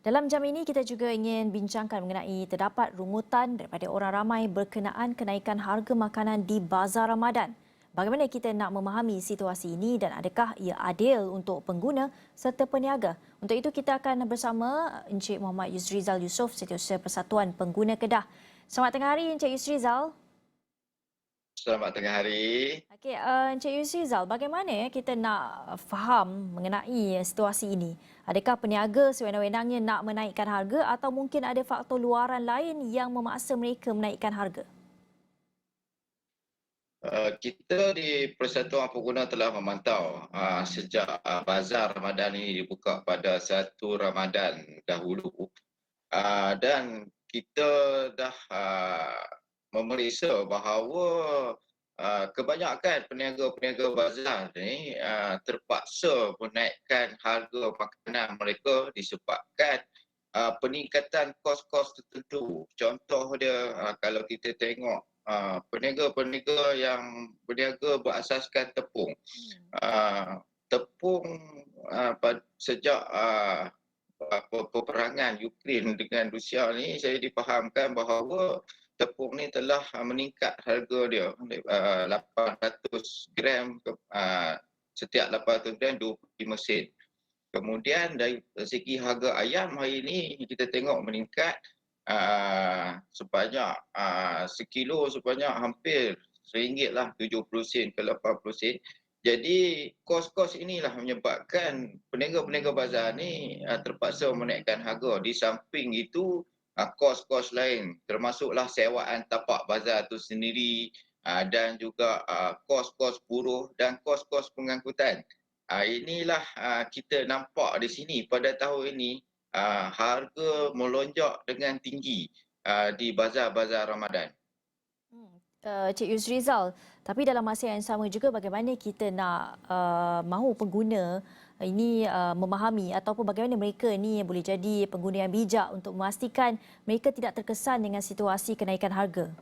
Dalam jam ini kita juga ingin bincangkan mengenai terdapat rungutan daripada orang ramai berkenaan kenaikan harga makanan di Bazar Ramadan. Bagaimana kita nak memahami situasi ini dan adakah ia adil untuk pengguna serta peniaga? Untuk itu kita akan bersama Encik Muhammad Yusrizal Yusof, Setiausaha Persatuan Pengguna Kedah. Selamat tengah hari Encik Yusrizal. Selamat tengah hari. Okey, Encik Yusrizal, bagaimana kita nak faham mengenai situasi ini? Adakah peniaga sewenang-wenangnya nak menaikkan harga atau mungkin ada faktor luaran lain yang memaksa mereka menaikkan harga? Kita di Persatuan Pengguna telah memantau sejak Bazar Ramadan ini dibuka pada 1 Ramadan dahulu, dan kita dah memeriksa bahawa kebanyakan peniaga-peniaga bazar ni terpaksa menaikkan harga makanan mereka disebabkan peningkatan kos-kos tertentu. Contoh dia, kalau kita tengok peniaga-peniaga yang berniaga berasaskan tepung. Tepung sejak peperangan Ukraine dengan Rusia ni, saya difahamkan bahawa tepung ni telah meningkat harga dia, 800 gram setiap 800 gram 25 sen. Kemudian dari segi harga ayam hari ini kita tengok meningkat sebanyak sekilo sebanyak hampir RM1 lah, 70 sen ke 80 sen. Jadi kos-kos inilah menyebabkan peniaga-peniaga bazar ni terpaksa menaikkan harga. Di samping itu kos-kos lain termasuklah sewaan tapak bazar itu sendiri, dan juga kos-kos buruh dan kos-kos pengangkutan. Inilah kita nampak di sini pada tahun ini harga melonjak dengan tinggi di bazar-bazar Ramadan. Cik Yusrizal, tapi dalam masa yang sama juga bagaimana kita nak mahu pengguna ini memahami ataupun bagaimana mereka ni boleh jadi pengguna yang bijak untuk memastikan mereka tidak terkesan dengan situasi kenaikan harga.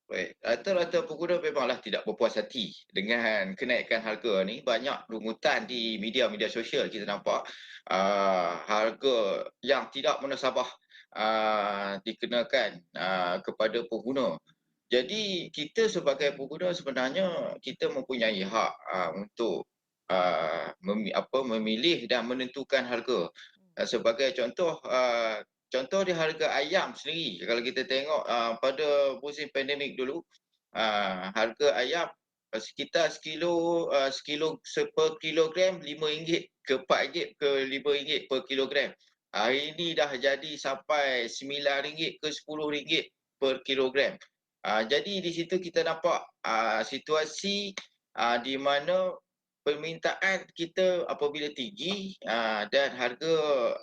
Baik, rata-rata pengguna memanglah tidak berpuas hati dengan kenaikan harga ni. Banyak rungutan di media-media sosial kita nampak harga yang tidak munasabah dikenakan kepada pengguna. Jadi kita sebagai pengguna sebenarnya kita mempunyai hak untuk memilih dan menentukan harga. Sebagai contoh di harga ayam sendiri, kalau kita tengok pada musim pandemik dulu, harga ayam sekitar per kilogram RM5 ke RM4 ke RM5 per kilogram. Hari ini dah jadi sampai RM9 ke RM10 per kilogram. Jadi di situ kita nampak situasi di mana permintaan kita apabila tinggi dan harga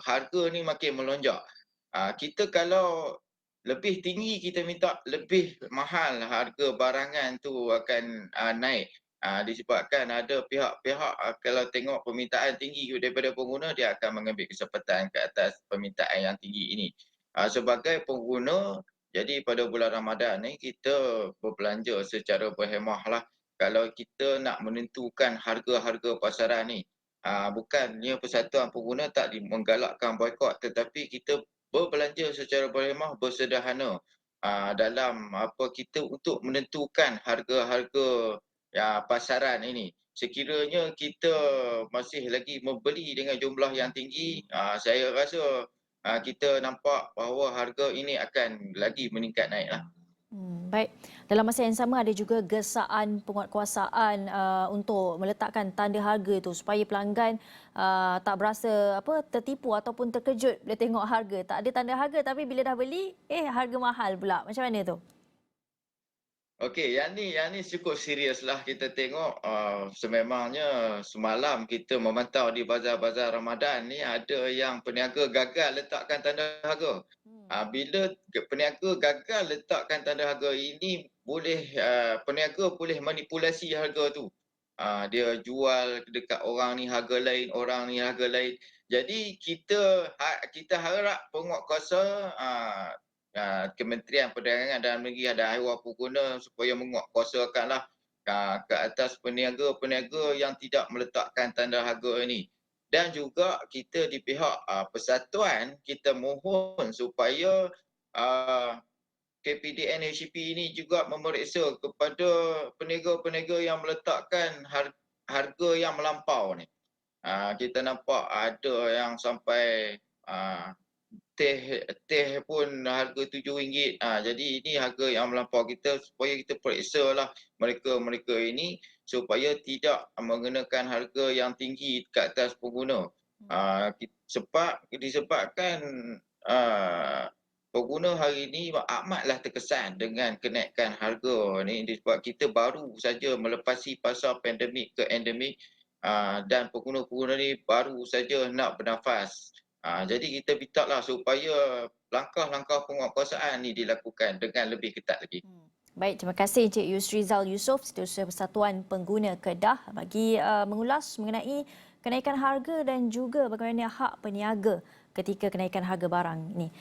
harga ni makin melonjak. Kita kalau lebih tinggi kita minta lebih mahal harga barangan tu akan naik. Disebabkan ada pihak-pihak kalau tengok permintaan tinggi daripada pengguna, dia akan mengambil kesempatan ke atas permintaan yang tinggi ini. Sebagai pengguna, jadi pada bulan Ramadan ni kita berbelanja secara berhemahlah. Kalau kita nak menentukan harga-harga pasaran ni, bukannya Persatuan Pengguna tak menggalakkan boikot, tetapi kita berbelanja secara berhemah, bersederhana dalam kita untuk menentukan harga-harga pasaran ini. Sekiranya kita masih lagi membeli dengan jumlah yang tinggi, saya rasa kita nampak bahawa harga ini akan lagi meningkat naiklah. Baik. Dalam masa yang sama ada juga gesaan penguatkuasaan untuk meletakkan tanda harga itu supaya pelanggan tak berasa tertipu ataupun terkejut bila tengok harga. Tak ada tanda harga tapi bila dah beli, harga mahal pula. Macam mana tu? Okey, yang ni cukup seriuslah kita tengok, sememangnya semalam kita memantau di bazar-bazar Ramadan ni ada yang peniaga gagal letakkan tanda harga. Bila peniaga gagal letakkan tanda harga ini boleh peniaga boleh manipulasi harga tu. Dia jual dekat orang ni harga lain, orang ni harga lain. Jadi kita harap penguatkuasa Kementerian Perdagangan Dalam Negeri dan Haiwan Pengguna supaya menguatkuasakanlah ke atas peniaga-peniaga yang tidak meletakkan tanda harga ini. Dan juga kita di pihak persatuan, kita mohon supaya KPDN HCP ini juga memeriksa kepada peniaga-peniaga yang meletakkan harga yang melampau ni. Kita nampak ada yang sampai teh pun harga RM7. Jadi ini harga yang melampau, kita supaya kita periksalah mereka-mereka ini supaya tidak mengenakan harga yang tinggi ke atas pengguna. Disebabkan pengguna hari ini amatlah terkesan dengan kenaikan harga ni, disebab kita baru saja melepasi fasa pandemik ke endemik, dan pengguna-pengguna ni baru saja nak bernafas. Jadi kita mintalah supaya langkah-langkah penguatkuasaan ni dilakukan dengan lebih ketat lagi. Baik, terima kasih Encik Yusrizal Yusof, Setiausaha Persatuan Pengguna Kedah bagi mengulas mengenai kenaikan harga dan juga bagaimana hak peniaga ketika kenaikan harga barang ini.